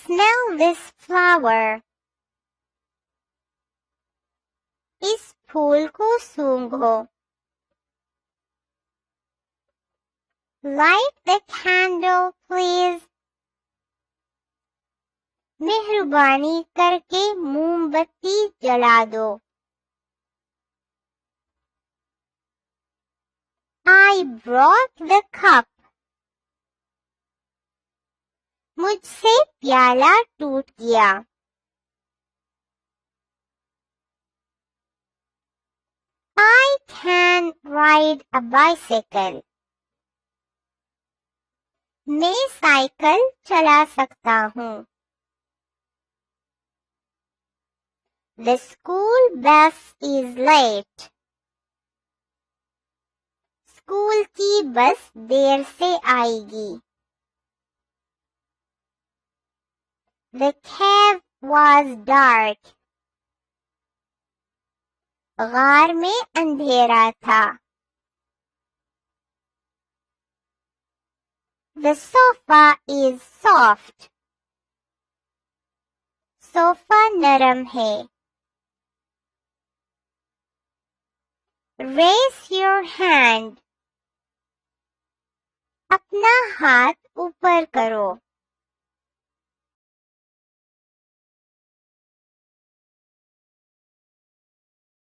Smell this flower. इस फूल को सूंघो. Light the candle, please. मेहरबानी करके मोमबत्ती जला दो. I brought the cup. मुझसे प्याला टूट गया. I can ride a bicycle. मैं साइकिल चला सकता हूँ. The school bus is late. School की बस देर से आएगी. The cave was dark. गार में अंधेरा था. The sofa is soft. Sofa नरम है. Raise your hand. अपना हाथ ऊपर करो.